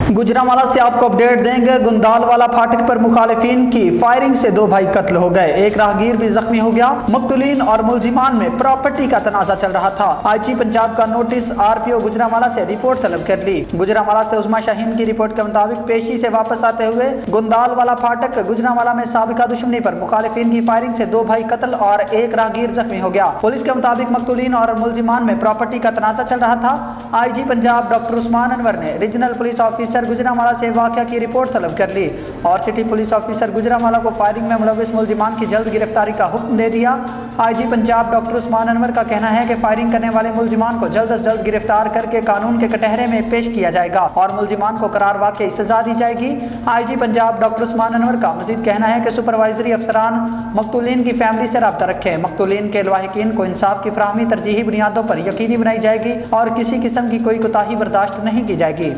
गुजरांवाला से आपको अपडेट देंगे। गुंदालवाला फाटक पर मुखालिफिन की फायरिंग से 2 भाई कत्ल हो गए, एक राहगीर भी जख्मी हो गया। मकतूलीन और मुलजिमान में प्रॉपर्टी का तनाजा चल रहा था। आईजी पंजाब का नोटिस, आरपीओ गुजरांवाला से रिपोर्ट तलब कर ली। गुजरांवाला से उस्मा शाहीन की रिपोर्ट के मुताबिक पेशी से वापस आते हुए गुंदालवाला फाटक गुजरांवाला में साबिका दुश्मनी पर मुखालिफिन की फायरिंग से 2 भाई कत्ल और एक राहगीर जख्मी हो गया। पुलिस के मुताबिक मकतूलीन और मुलजिमान में प्रॉपर्टी का तनाजा चल रहा था। आईजी पंजाब डॉक्टर उस्मान अनवर ने रीजनल पुलिस ऑफिसर गुजरांवाला से वाक़या की रिपोर्ट तलब कर ली और सिटी पुलिस ऑफिसर गुजरांवाला को फायरिंग में मुलविस मुलजिमान की जल्द गिरफ्तारी का हुक्म दे दिया। आईजी पंजाब डॉक्टर उस्मान अनवर का कहना है कि फायरिंग करने वाले मुलजिमान को जल्द से जल्द गिरफ्तार करके कानून के कटहरे में पेश किया जाएगा और मुलजिमान को करार वाक़ई सजा दी जाएगी। आईजी पंजाब डॉक्टर उस्मान अनवर का मजीद कहना है कि सुपरवाइजरी अफसरान मकतूलीन की फैमिली से रब्ता रखें। मकतूलीन के लवाहिकीन को इंसाफ की फराहमी तरजीही बुनियादों पर यकीनी बनाई जाएगी और किसी किस्म की कोई कोताही बर्दाश्त नहीं की जाएगी।